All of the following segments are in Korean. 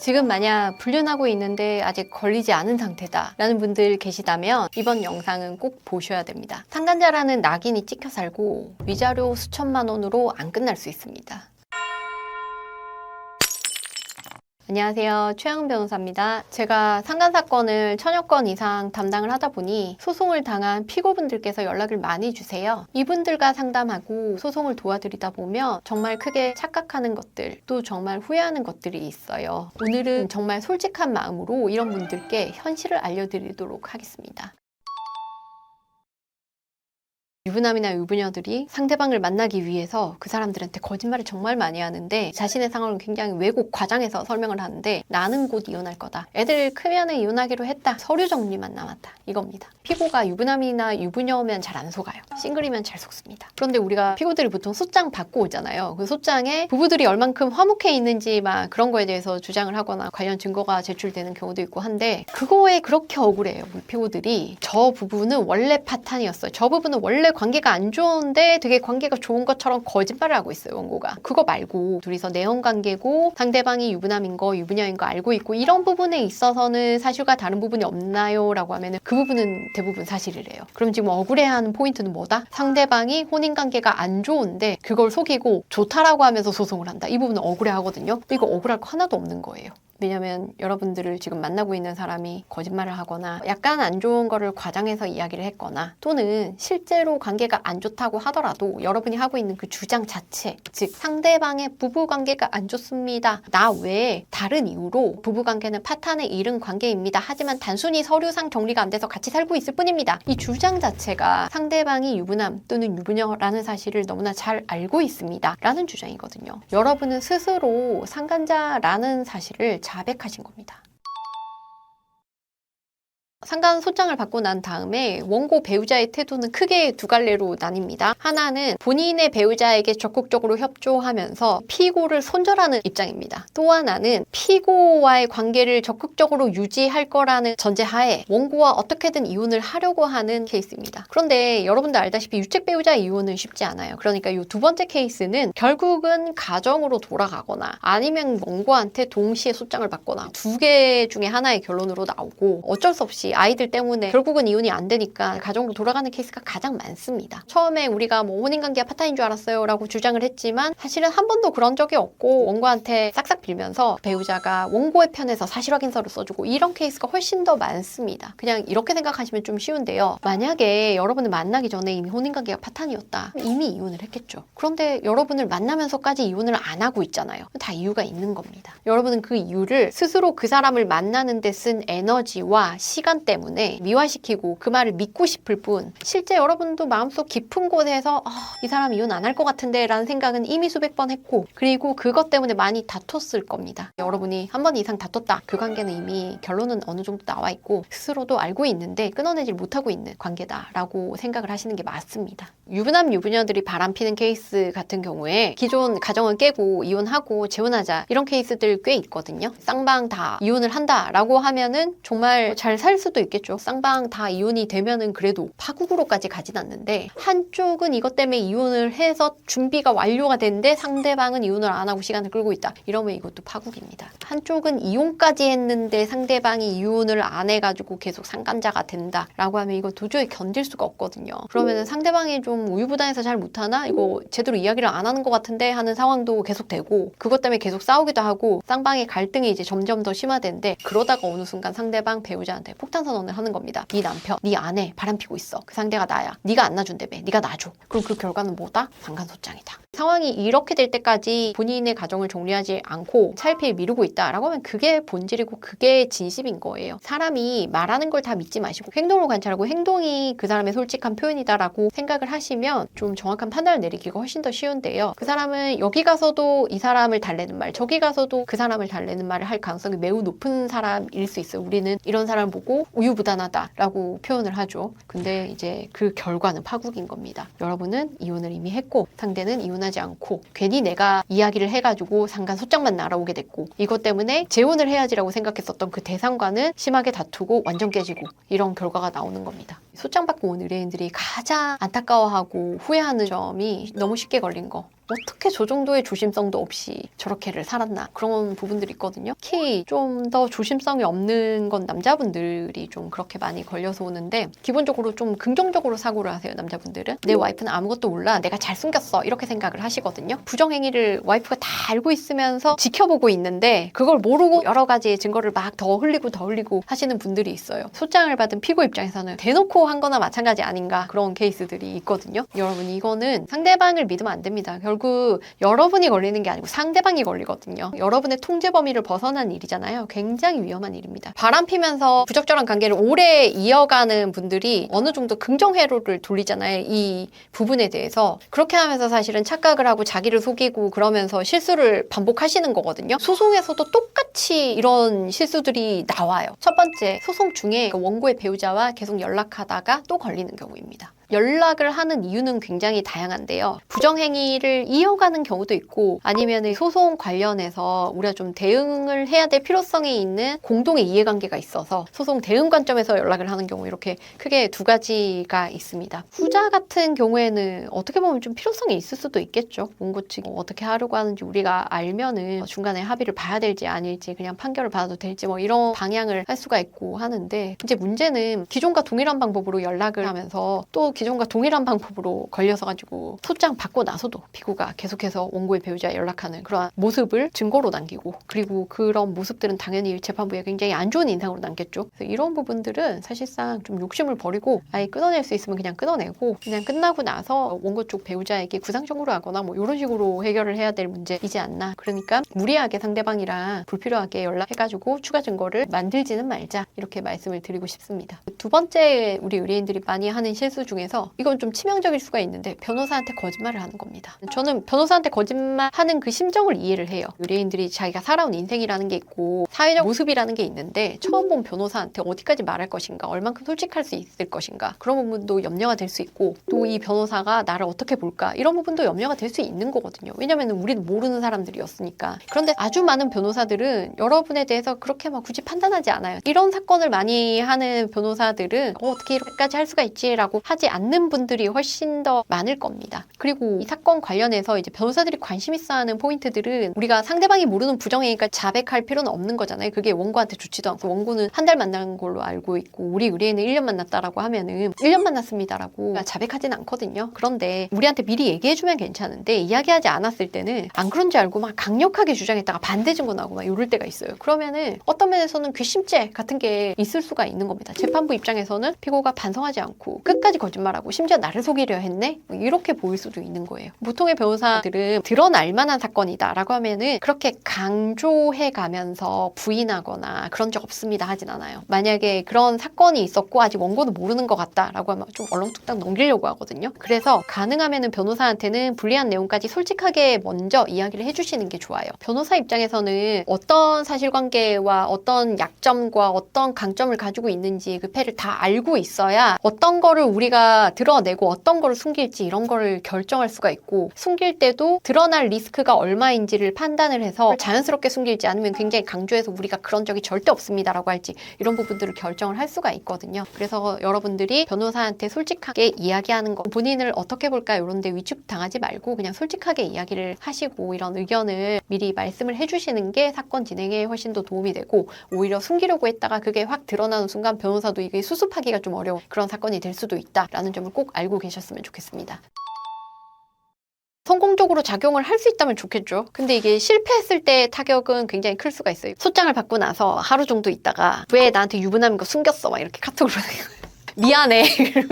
지금 만약 불륜하고 있는데 아직 걸리지 않은 상태다 라는 분들 계시다면 이번 영상은 꼭 보셔야 됩니다. 상간자라는 낙인이 찍혀 살고 위자료 수천만 원으로 안 끝날 수 있습니다. 안녕하세요. 최영 변호사입니다. 제가 상간사건을 1000여 건 이상 담당을 하다 보니 소송을 당한 피고분들께서 연락을 많이 주세요. 이분들과 상담하고 소송을 도와드리다 보면 정말 크게 착각하는 것들, 또 정말 후회하는 것들이 있어요. 오늘은 정말 솔직한 마음으로 이런 분들께 현실을 알려드리도록 하겠습니다. 유부남이나 유부녀들이 상대방을 만나기 위해서 그 사람들한테 거짓말을 정말 많이 하는데 자신의 상황을 굉장히 왜곡 과장해서 설명을 하는데 나는 곧 이혼할 거다. 애들 크면은 이혼하기로 했다. 서류 정리만 남았다. 이겁니다. 피고가 유부남이나 유부녀면 잘 안 속아요. 싱글이면 잘 속습니다. 그런데 우리가 피고들이 보통 소장 받고 오잖아요. 그 소장에 부부들이 얼만큼 화목해 있는지 막 그런 거에 대해서 주장을 하거나 관련 증거가 제출되는 경우도 있고 한데 그거에 그렇게 억울해요. 우리 피고들이 저 부부는 원래 파탄이었어요. 저 부부는 원래 관계가 안 좋은데 되게 관계가 좋은 것처럼 거짓말을 하고 있어요, 원고가. 그거 말고 둘이서 내연관계고 상대방이 유부남인 거, 유부녀인 거 알고 있고 이런 부분에 있어서는 사실과 다른 부분이 없나요? 라고 하면은 그 부분은 대부분 사실이래요. 그럼 지금 억울해하는 포인트는 뭐다? 상대방이 혼인관계가 안 좋은데 그걸 속이고 좋다라고 하면서 소송을 한다. 이 부분은 억울해하거든요. 이거 억울할 거 하나도 없는 거예요. 왜냐면 여러분들을 지금 만나고 있는 사람이 거짓말을 하거나 약간 안 좋은 거를 과장해서 이야기를 했거나 또는 실제로 관계가 안 좋다고 하더라도 여러분이 하고 있는 그 주장 자체, 즉 상대방의 부부관계가 안 좋습니다. 나 외에 다른 이유로 부부관계는 파탄에 이른 관계입니다. 하지만 단순히 서류상 정리가 안 돼서 같이 살고 있을 뿐입니다. 이 주장 자체가 상대방이 유부남 또는 유부녀라는 사실을 너무나 잘 알고 있습니다. 라는 주장이거든요. 여러분은 스스로 상간자라는 사실을 자백하신 겁니다. 상간 소장을 받고 난 다음에 원고 배우자의 태도는 크게 두 갈래로 나뉩니다. 하나는 본인의 배우자에게 적극적으로 협조하면서 피고를 손절하는 입장입니다. 또 하나는 피고와의 관계를 적극적으로 유지할 거라는 전제하에 원고와 어떻게든 이혼을 하려고 하는 케이스입니다. 그런데 여러분들 알다시피 유책 배우자 이혼은 쉽지 않아요. 그러니까 이 두 번째 케이스는 결국은 가정으로 돌아가거나 아니면 원고한테 동시에 소장을 받거나 두 개 중에 하나의 결론으로 나오고 어쩔 수 없이 아이들 때문에 결국은 이혼이 안 되니까 가정으로 돌아가는 케이스가 가장 많습니다. 처음에 우리가 뭐 혼인관계가 파탄인 줄 알았어요 라고 주장을 했지만 사실은 한 번도 그런 적이 없고 원고한테 싹싹 빌면서 배우자가 원고의 편에서 사실확인서를 써주고 이런 케이스가 훨씬 더 많습니다. 그냥 이렇게 생각하시면 좀 쉬운데요. 만약에 여러분을 만나기 전에 이미 혼인관계가 파탄이었다. 이미 이혼을 했겠죠. 그런데 여러분을 만나면서까지 이혼을 안 하고 있잖아요. 다 이유가 있는 겁니다. 여러분은 그 이유를 스스로 그 사람을 만나는 데 쓴 에너지와 시간 때문에 미화시키고 그 말을 믿고 싶을 뿐 실제 여러분도 마음속 깊은 곳에서 이 사람 이혼 안 할 것 같은데 라는 생각은 이미 수백 번 했고 그리고 그것 때문에 많이 다퉜을 겁니다. 여러분이 한 번 이상 다퉜다. 그 관계는 이미 결론은 어느 정도 나와 있고 스스로도 알고 있는데 끊어내질 못하고 있는 관계다라고 생각을 하시는 게 맞습니다. 유부남 유부녀들이 바람피는 케이스 같은 경우에 기존 가정을 깨고 이혼하고 재혼하자 이런 케이스들 꽤 있거든요. 쌍방 다 이혼을 한다라고 하면은 정말 잘 살 수도 있겠죠. 쌍방 다 이혼이 되면은 그래도 파국으로까지 가진 않는데 한쪽은 이것 때문에 이혼을 해서 준비가 완료가 됐는데 상대방은 이혼을 안 하고 시간을 끌고 있다. 이러면 이것도 파국입니다. 한쪽은 이혼까지 했는데 상대방이 이혼을 안 해가지고 계속 상간자가 된다라고 하면 이거 도저히 견딜 수가 없거든요. 그러면은 상대방이 좀 우유부단해서 잘 못하나? 이거 제대로 이야기를 안 하는 것 같은데 하는 상황도 계속 되고 그것 때문에 계속 싸우기도 하고 쌍방의 갈등이 이제 점점 더 심화되는데 그러다가 어느 순간 상대방 배우자한테 폭탄 선언을 하는 겁니다. 네 남편, 네 아내 바람피고 있어. 그 상대가 나야. 네가 안 놔준다며. 네가 놔줘. 그럼 그 결과는 뭐다? 상간소장이다. 상황이 이렇게 될 때까지 본인의 가정을 정리하지 않고 차일피일 미루고 있다라고 하면 그게 본질이고 그게 진심인 거예요. 사람이 말하는 걸 다 믿지 마시고 행동을 관찰하고 행동이 그 사람의 솔직한 표현이다라고 생각을 하시면 좀 정확한 판단을 내리기가 훨씬 더 쉬운데요. 그 사람은 여기 가서도 이 사람을 달래는 말, 저기 가서도 그 사람을 달래는 말을 할 가능성이 매우 높은 사람일 수 있어요. 우리는 이런 사람을 보고 우유부단하다라고 표현을 하죠. 근데 이제 그 결과는 파국인 겁니다. 여러분은 이혼을 이미 했고 상대는 이혼하지 않고 괜히 내가 이야기를 해가지고 상간 소장만 날아오게 됐고 이것 때문에 재혼을 해야지라고 생각했었던 그 대상과는 심하게 다투고 완전 깨지고 이런 결과가 나오는 겁니다. 소장 받고 온 의뢰인들이 가장 안타까워하고 후회하는 점이 너무 쉽게 걸린 거. 어떻게 저 정도의 조심성도 없이 저렇게를 살았나 그런 부분들이 있거든요. 특히 좀 더 조심성이 없는 건 남자분들이 좀 그렇게 많이 걸려서 오는데 기본적으로 좀 긍정적으로 사고를 하세요. 남자분들은 내 와이프는 아무것도 몰라 내가 잘 숨겼어 이렇게 생각을 하시거든요. 부정행위를 와이프가 다 알고 있으면서 지켜보고 있는데 그걸 모르고 여러 가지 증거를 막 더 흘리고 하시는 분들이 있어요. 소장을 받은 피고 입장에서는 대놓고 한 거나 마찬가지 아닌가 그런 케이스들이 있거든요. 여러분 이거는 상대방을 믿으면 안 됩니다. 결국 여러분이 걸리는 게 아니고 상대방이 걸리거든요. 여러분의 통제 범위를 벗어난 일이잖아요. 굉장히 위험한 일입니다. 바람 피면서 부적절한 관계를 오래 이어가는 분들이 어느 정도 긍정 회로를 돌리잖아요. 이 부분에 대해서. 그렇게 하면서 사실은 착각을 하고 자기를 속이고 그러면서 실수를 반복하시는 거거든요. 소송에서도 똑같이 이런 실수들이 나와요. 첫 번째, 소송 중에 원고의 배우자와 계속 연락하다가 또 걸리는 경우입니다. 연락을 하는 이유는 굉장히 다양한데요. 부정행위를 이어가는 경우도 있고 아니면 소송 관련해서 우리가 좀 대응을 해야 될 필요성이 있는 공동의 이해관계가 있어서 소송 대응 관점에서 연락을 하는 경우 이렇게 크게 두 가지가 있습니다. 후자 같은 경우에는 어떻게 보면 좀 필요성이 있을 수도 있겠죠. 원고 측이 어떻게 하려고 하는지 우리가 알면은 중간에 합의를 봐야 될지 아닐지 그냥 판결을 받아도 될지 뭐 이런 방향을 할 수가 있고 하는데 이제 문제는 기존과 동일한 방법으로 연락을 하면서 또 기존과 동일한 방법으로 걸려서 가지고 소장 받고 나서도 피고가 계속해서 원고의 배우자에 연락하는 그러한 모습을 증거로 남기고 그리고 그런 모습들은 당연히 재판부에 굉장히 안 좋은 인상으로 남겠죠. 그래서 이런 부분들은 사실상 좀 욕심을 버리고 아예 끊어낼 수 있으면 그냥 끊어내고 그냥 끝나고 나서 원고 쪽 배우자에게 구상 청구를 하거나 뭐 이런 식으로 해결을 해야 될 문제이지 않나. 그러니까 무리하게 상대방이랑 불필요하게 연락해가지고 추가 증거를 만들지는 말자 이렇게 말씀을 드리고 싶습니다. 두 번째 우리 의뢰인들이 많이 하는 실수 중에서 이건 좀 치명적일 수가 있는데 변호사한테 거짓말을 하는 겁니다. 저는 변호사한테 거짓말하는 그 심정을 이해를 해요. 의뢰인들이 자기가 살아온 인생이라는 게 있고 사회적 모습이라는 게 있는데 처음 본 변호사한테 어디까지 말할 것인가 얼만큼 솔직할 수 있을 것인가 그런 부분도 염려가 될 수 있고 또 이 변호사가 나를 어떻게 볼까 이런 부분도 염려가 될 수 있는 거거든요. 왜냐면 우리는 모르는 사람들이었으니까. 그런데 아주 많은 변호사들은 여러분에 대해서 그렇게 막 굳이 판단하지 않아요. 이런 사건을 많이 하는 변호사들은 어떻게 이렇게까지 할 수가 있지라고 하지 않는 분들이 훨씬 더 많을 겁니다. 그리고 이 사건 관련해서 이제 변호사들이 관심 있어 하는 포인트들은 우리가 상대방이 모르는 부정행위니까 자백할 필요는 없는 거잖아요. 그게 원고한테 좋지도 않고 원고는 한 달 만난 걸로 알고 있고 우리 의뢰인은 1년 만났다라고 하면은 1년 만났습니다라고 자백하진 않거든요. 그런데 우리한테 미리 얘기해주면 괜찮은데 이야기하지 않았을 때는 안 그런 줄 알고 막 강력하게 주장했다가 반대 증거 나오고 막 이럴 때가 있어요. 그러면은 어떤 면에서는 괘씸죄 같은 게 있을 수가 있는 겁니다. 재판부 입장에서는 피고가 반성하지 않고 끝까지 거짓말하고 심지어 나를 속이려 했네? 뭐 이렇게 보일 수도 있는 거예요. 보통의 변호사들은 드러날 만한 사건이다 라고 하면은 그렇게 강조해 가면서 부인하거나 그런 적 없습니다 하진 않아요. 만약에 그런 사건이 있었고 아직 원고는 모르는 것 같다 라고 하면 좀 얼렁뚱땅 넘기려고 하거든요. 그래서 가능하면은 변호사한테는 불리한 내용까지 솔직하게 먼저 이야기를 해주시는 게 좋아요. 변호사 입장에서는 어떤 사실관계와 어떤 약점과 어떤 강점을 가지고 있는지 그 패를 다 알고 있어야 어떤 거를 우리가 드러내고 어떤 거를 숨길지 이런 거를 결정할 수가 있고 숨길 때도 드러날 리스크가 얼마인지를 판단을 해서 자연스럽게 숨길지 아니면 굉장히 강조해서 우리가 그런 적이 절대 없습니다라고 할지 이런 부분들을 결정을 할 수가 있거든요. 그래서 여러분들이 변호사한테 솔직하게 이야기하는 거 본인을 어떻게 볼까 이런 데 위축당하지 말고 그냥 솔직하게 이야기를 하시고 이런 의견을 미리 말씀을 해주시는 게 사건 진행에 훨씬 더 도움이 되고 오히려 숨기려고 했다가 그게 확 드러나는 순간 변호사도 이게 수습하기가 좀 어려운 그런 사건이 될 수도 있다라는 점을 꼭 알고 계셨으면 좋겠습니다. 성공적으로 작용을 할 수 있다면 좋겠죠. 근데 이게 실패했을 때 타격은 굉장히 클 수가 있어요. 소장을 받고 나서 하루 정도 있다가 왜 나한테 유부남인 거 숨겼어? 막 이렇게 카톡으로 미안해.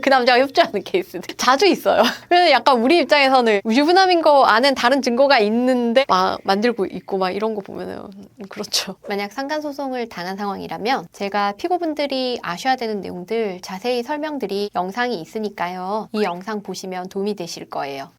그 남자가 협조하는 케이스들 자주 있어요. 그래서 약간 우리 입장에서는 유부남인 거 아는 다른 증거가 있는데 막 만들고 있고 막 이런 거 보면은 그렇죠. 만약 상간소송을 당한 상황이라면 제가 피고분들이 아셔야 되는 내용들 자세히 설명드린 영상이 있으니까요. 이 영상 보시면 도움이 되실 거예요.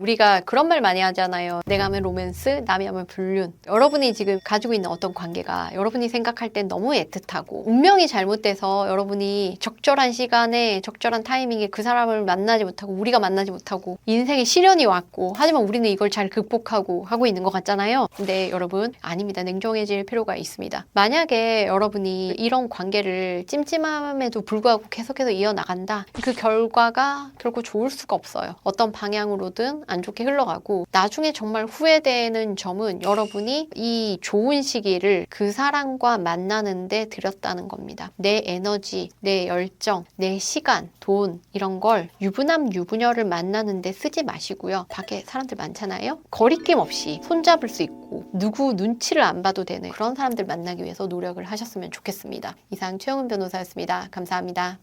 우리가 그런 말 많이 하잖아요. 내가 하면 로맨스, 남이 하면 불륜. 여러분이 지금 가지고 있는 어떤 관계가 여러분이 생각할 땐 너무 애틋하고 운명이 잘못돼서 여러분이 적절한 시간에 적절한 타이밍에 그 사람을 만나지 못하고 우리가 만나지 못하고 인생에 시련이 왔고 하지만 우리는 이걸 잘 극복하고 하고 있는 것 같잖아요. 근데 여러분 아닙니다. 냉정해질 필요가 있습니다. 만약에 여러분이 이런 관계를 찜찜함에도 불구하고 계속해서 이어나간다. 그 결과가 결코 좋을 수가 없어요. 어떤 방향으로든 안 좋게 흘러가고 나중에 정말 후회되는 점은 여러분이 이 좋은 시기를 그 사람과 만나는데 들였다는 겁니다. 내 에너지, 내 열정, 내 시간, 돈 이런 걸 유부남, 유부녀를 만나는데 쓰지 마시고요. 밖에 사람들 많잖아요. 거리낌 없이 손잡을 수 있고 누구 눈치를 안 봐도 되는 그런 사람들 만나기 위해서 노력을 하셨으면 좋겠습니다. 이상 최영은 변호사였습니다. 감사합니다.